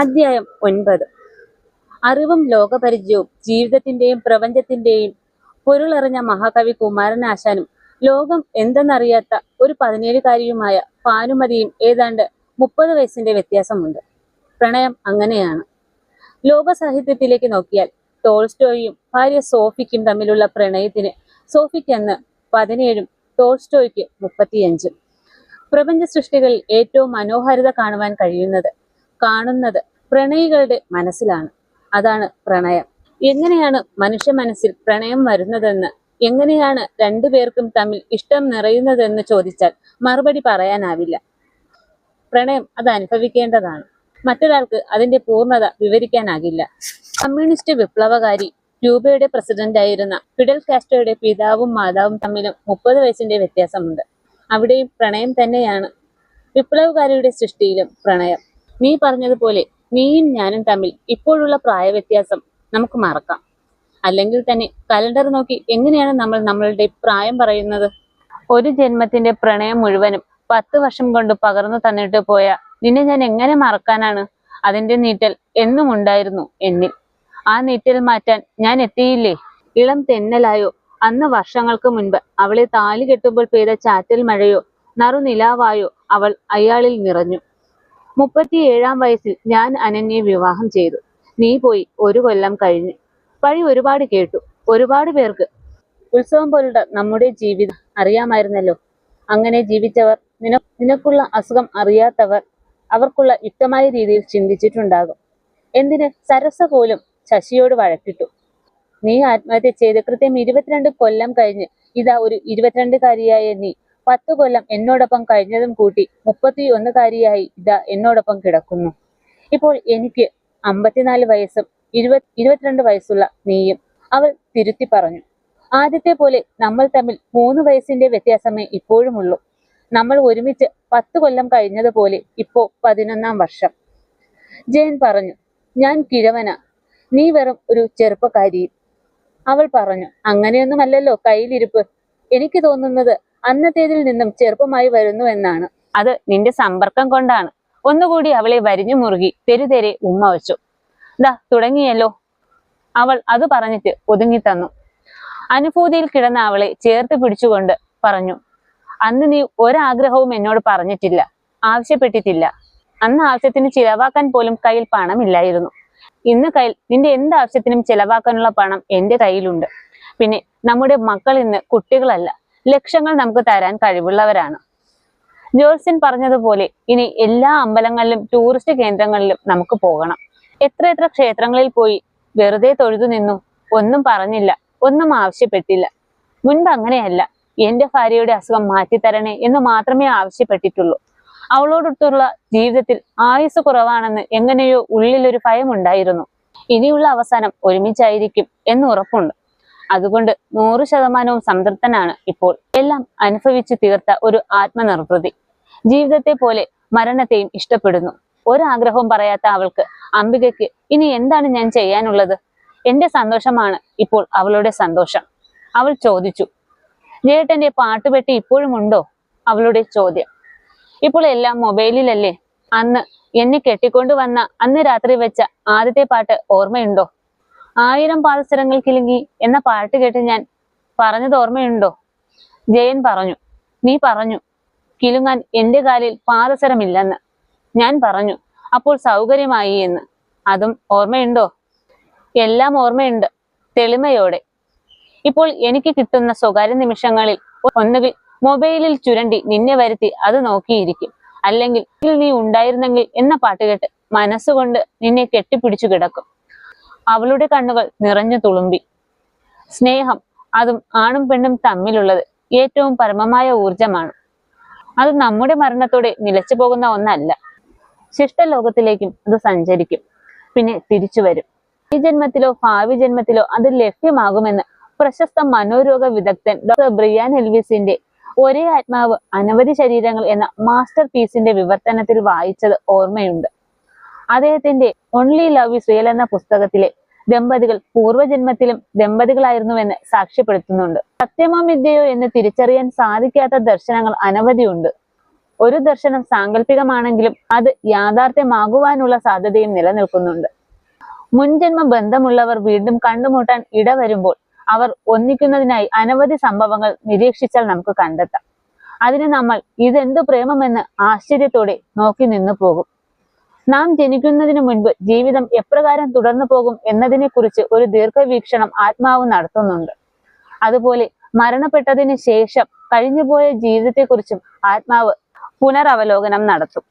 അധ്യായം 9. അറിവും ലോകപരിചയവും ജീവിതത്തിന്റെയും പ്രപഞ്ചത്തിന്റെയും പൊരുളറിഞ്ഞ മഹാകവി കുമാരനാശാനും ലോകം എന്തെന്നറിയാത്ത ഒരു 17കാരിയുമായ ഭാനുമതിയും ഏതാണ്ട് 30 വയസ്സിന്റെ വ്യത്യാസമുണ്ട്. പ്രണയം അങ്ങനെയാണ്. ലോക സാഹിത്യത്തിലേക്ക് നോക്കിയാൽ ടോൾസ്റ്റോയും ഭാര്യ സോഫിക്കും തമ്മിലുള്ള പ്രണയത്തിന് സോഫിക്ക് അന്ന് 17ഉം ടോൾസ്റ്റോയ്ക്ക് 35. പ്രപഞ്ച സൃഷ്ടികളിൽ ഏറ്റവും മനോഹാരിത കാണുന്നത് പ്രണയികളുടെ മനസ്സിലാണ്. അതാണ് പ്രണയം. എങ്ങനെയാണ് മനുഷ്യ മനസ്സിൽ പ്രണയം വരുന്നതെന്ന്, എങ്ങനെയാണ് രണ്ടുപേർക്കും തമ്മിൽ ഇഷ്ടം നിറയുന്നതെന്ന് ചോദിച്ചാൽ മറുപടി പറയാനാവില്ല. പ്രണയം അത് അനുഭവിക്കേണ്ടതാണ്. മറ്റൊരാൾക്ക് അതിന്റെ പൂർണ്ണത വിവരിക്കാനാകില്ല. കമ്മ്യൂണിസ്റ്റ് വിപ്ലവകാരി ക്യൂബയുടെ പ്രസിഡന്റായിരുന്ന ഫിഡൽ കാസ്ട്രോയുടെ പിതാവും മാതാവും തമ്മിലും 30 വയസ്സിന്റെ വ്യത്യാസമുണ്ട്. അവിടെയും പ്രണയം തന്നെയാണ്. വിപ്ലവകാരിയുടെ സൃഷ്ടിയിലും പ്രണയം. നീ പറഞ്ഞതുപോലെ നീയും ഞാനും തമ്മിൽ ഇപ്പോഴുള്ള പ്രായ വ്യത്യാസം നമുക്ക് മറക്കാം. അല്ലെങ്കിൽ തന്നെ കലണ്ടർ നോക്കി എങ്ങനെയാണ് നമ്മൾ നമ്മളുടെ പ്രായം പറയുന്നത്? ഒരു ജന്മത്തിന്റെ പ്രണയം മുഴുവനും 10 വർഷം കൊണ്ട് പകർന്നു തന്നിട്ട് പോയ നിന്നെ ഞാൻ എങ്ങനെ മറക്കാനാണ്? അതിന്റെ നീറ്റൽ എന്നും ഉണ്ടായിരുന്നു എന്നിൽ. ആ നീറ്റൽ മാറ്റാൻ ഞാൻ എത്തിയില്ലേ? ഇളം തെന്നലായോ, അന്ന് വർഷങ്ങൾക്ക് മുൻപ് അവളെ താലി കെട്ടുമ്പോൾ പെയ്ത ചാറ്റൽ മഴയോ, നറുനിലാവായോ അവൾ അയാളിൽ നിറഞ്ഞു. 37-ാം വയസ്സിൽ ഞാൻ അനന്യയെ വിവാഹം ചെയ്തു. നീ പോയി 1 കൊല്ലം കഴിഞ്ഞ്. പഴി ഒരുപാട് കേട്ടു. ഒരുപാട് പേർക്ക് ഉത്സവം പോലുള്ള നമ്മുടെ ജീവിതം അറിയാമായിരുന്നല്ലോ. അങ്ങനെ ജീവിച്ചവർ, നിനക്കുള്ള അസുഖം അറിയാത്തവർ, അവർക്കുള്ള യുക്തമായ രീതിയിൽ ചിന്തിച്ചിട്ടുണ്ടാകും. എന്തിന് സരസ പോലും ശശിയോട് വഴക്കിട്ടു. നീ ആത്മഹത്യ ചെയ്ത് കൃത്യം 22 കൊല്ലം കഴിഞ്ഞ് ഇതാ ഒരു 22കാരിയായ നീ 10 കൊല്ലം എന്നോടൊപ്പം കഴിഞ്ഞതും കൂട്ടി 31കാരിയായി ഇതാ എന്നോടൊപ്പം കിടക്കുന്നു. ഇപ്പോൾ എനിക്ക് 54 വയസ്സും 22 വയസ്സുള്ള നീയും. അവൾ തിരുത്തി പറഞ്ഞു. ആദ്യത്തെ പോലെ നമ്മൾ തമ്മിൽ 3 വയസ്സിന്റെ വ്യത്യാസമേ ഇപ്പോഴുമുള്ളൂ. നമ്മൾ ഒരുമിച്ച് 10 കൊല്ലം കഴിഞ്ഞതുപോലെ ഇപ്പോ 11-ാം വർഷം. ജയൻ പറഞ്ഞു. ഞാൻ കിഴവനാ, നീ വെറും ഒരു ചെറുപ്പക്കാരി. അവൾ പറഞ്ഞു. അങ്ങനെയൊന്നുമല്ലല്ലോ കയ്യിലിരിപ്പ്. എനിക്ക് തോന്നുന്നത് അന്നത്തേതിൽ നിന്നും ചെറുപ്പമായി വരുന്നു എന്നാണ്. അത് നിന്റെ സമ്പർക്കം കൊണ്ടാണ്. ഒന്നുകൂടി അവളെ വരിഞ്ഞു മുറുകി തെരുതെരെ ഉമ്മ വെച്ചു. ദാ തുടങ്ങിയല്ലോ. അവൾ അത് പറഞ്ഞിട്ട് ഒതുങ്ങിത്തന്നു. അനുഭൂതിയിൽ കിടന്ന അവളെ ചേർത്ത് പിടിച്ചുകൊണ്ട് പറഞ്ഞു. അന്ന് നീ ഒരാഗ്രഹവും എന്നോട് പറഞ്ഞിട്ടില്ല, ആവശ്യപ്പെട്ടിട്ടില്ല. അന്ന് ആവശ്യത്തിന് ചിലവാക്കാൻ പോലും കയ്യിൽ പണമില്ലായിരുന്നു. ഇന്ന് കയ്യിൽ നിന്റെ എന്താവശ്യത്തിനും ചിലവാക്കാനുള്ള പണം എന്റെ കയ്യിലുണ്ട്. പിന്നെ നമ്മുടെ മക്കൾ ഇന്ന് കുട്ടികളല്ല, ലക്ഷങ്ങൾ നമുക്ക് തരാൻ കഴിവുള്ളവരാണ്. ജോത്സ്യൻ പറഞ്ഞതുപോലെ ഇനി എല്ലാ അമ്പലങ്ങളിലും ടൂറിസ്റ്റ് കേന്ദ്രങ്ങളിലും നമുക്ക് പോകണം. എത്ര ക്ഷേത്രങ്ങളിൽ പോയി വെറുതെ തൊഴുതു നിന്നു. ഒന്നും പറഞ്ഞില്ല, ഒന്നും ആവശ്യപ്പെട്ടില്ല. മുൻപ് അങ്ങനെയല്ല. എന്റെ ഭാര്യയുടെ അസുഖം മാറ്റിത്തരണേ എന്ന് മാത്രമേ ആവശ്യപ്പെട്ടിട്ടുള്ളൂ. അവളോടൊത്തുള്ള ജീവിതത്തിൽ ആയുസ് കുറവാണെന്ന് എങ്ങനെയോ ഉള്ളിലൊരു ഭയമുണ്ടായിരുന്നു. ഇനിയുള്ള അവസാനം ഒരുമിച്ചായിരിക്കും എന്ന് ഉറപ്പുണ്ട്. അതുകൊണ്ട് 100% സംതൃപ്തനാണ് ഇപ്പോൾ. എല്ലാം അനുഭവിച്ചു തീർത്ത ഒരു ആത്മനിർവൃതി. ജീവിതത്തെ പോലെ മരണത്തെയും ഇഷ്ടപ്പെടുന്നു. ഒരാഗ്രഹവും പറയാത്ത അവൾക്ക്, അംബികയ്ക്ക് ഇനി എന്താണ് ഞാൻ ചെയ്യാനുള്ളത്? എന്റെ സന്തോഷമാണ് ഇപ്പോൾ അവളുടെ സന്തോഷം. അവൾ ചോദിച്ചു. ജേട്ടന്റെ പാട്ടുപെട്ടി ഇപ്പോഴും ഉണ്ടോ? അവളുടെ ചോദ്യം. ഇപ്പോൾ എല്ലാം മൊബൈലിലല്ലേ. അന്ന് എന്നെ കെട്ടിക്കൊണ്ടുവന്ന അന്ന് രാത്രി വെച്ച ആദ്യത്തെ പാട്ട് ഓർമ്മയുണ്ടോ? 1000 പാദസരങ്ങൾ കിലുങ്ങി എന്ന പാട്ട് കേട്ട് ഞാൻ പറഞ്ഞത് ഓർമ്മയുണ്ടോ? ജയൻ പറഞ്ഞു. നീ പറഞ്ഞു കിലുങ്ങാൻ എന്റെ കാലിൽ പാദസരമില്ലെന്ന്. ഞാൻ പറഞ്ഞു അപ്പോൾ സൗകര്യമായി എന്ന്. അതും ഓർമ്മയുണ്ടോ? എല്ലാം ഓർമ്മയുണ്ട്, തെളിമയോടെ. ഇപ്പോൾ എനിക്ക് കിട്ടുന്ന സ്വകാര്യ നിമിഷങ്ങളിൽ ഒന്നുകിൽ മൊബൈലിൽ ചുരണ്ടി നിന്നെ വരുത്തി അത് നോക്കിയിരിക്കും, അല്ലെങ്കിൽ നീ ഉണ്ടായിരുന്നെങ്കിൽ എന്ന പാട്ട് കേട്ട് മനസ്സുകൊണ്ട് നിന്നെ കെട്ടിപ്പിടിച്ചു കിടക്കും. അവളുടെ കണ്ണുകൾ നിറഞ്ഞു തുളുമ്പി. സ്നേഹം, അതും ആണും പെണ്ണും തമ്മിലുള്ളത് ഏറ്റവും പരമമായ ഊർജമാണ്. അത് നമ്മുടെ മരണത്തോടെ നിലച്ചു പോകുന്ന ഒന്നല്ല. ശിഷ്ടലോകത്തിലേക്കും അത് സഞ്ചരിക്കും, പിന്നെ തിരിച്ചു വരും. ഈ ജന്മത്തിലോ ഭാവി ജന്മത്തിലോ അത് ലഭ്യമാകുമെന്ന് പ്രശസ്ത മനോരോഗ വിദഗ്ധൻ ഡോക്ടർ ബ്രിയാൻ എൽവിസിന്റെ ഒരേ ആത്മാവ് അനവധി ശരീരങ്ങൾ എന്ന മാസ്റ്റർ പീസിന്റെ വിവർത്തനത്തിൽ വായിച്ചത് ഓർമ്മയുണ്ട്. അദ്ദേഹത്തിന്റെ ഓൺലി ലവ് ഈസ് റിയൽ എന്ന പുസ്തകത്തിലെ ദമ്പതികൾ പൂർവ്വജന്മത്തിലും ദമ്പതികളായിരുന്നുവെന്ന് സാക്ഷ്യപ്പെടുത്തുന്നുണ്ട്. സത്യമോ വിദ്യയോ എന്ന് തിരിച്ചറിയാൻ സാധിക്കാത്ത ദർശനങ്ങൾ അനവധിയുണ്ട്. ഒരു ദർശനം സാങ്കല്പികമാണെങ്കിലും അത് യാഥാർത്ഥ്യമാകുവാനുള്ള സാധ്യതയും നിലനിൽക്കുന്നുണ്ട്. മുൻജന്മ ബന്ധമുള്ളവർ വീണ്ടും കണ്ടുമുട്ടാൻ ഇടവരുമ്പോൾ അവർ ഒന്നിക്കുന്നതിനായി അനവധി സംഭവങ്ങൾ നിരീക്ഷിച്ചാൽ നമുക്ക് കണ്ടെത്താം. അതിന് നമ്മൾ ഇതെന്തു പ്രേമമെന്ന് ആശ്ചര്യത്തോടെ നോക്കി നിന്നു പോകും. നാം ജനിക്കുന്നതിന് മുൻപ് ജീവിതം എപ്രകാരം തുടർന്നു പോകും എന്നതിനെക്കുറിച്ച് ഒരു ദീർഘവീക്ഷണം ആത്മാവ് നടത്തുന്നുണ്ട്. അതുപോലെ മരണപ്പെട്ടതിന് ശേഷം കഴിഞ്ഞുപോയ ജീവിതത്തെക്കുറിച്ചും ആത്മാവ് പുനരവലോകനം നടത്തും.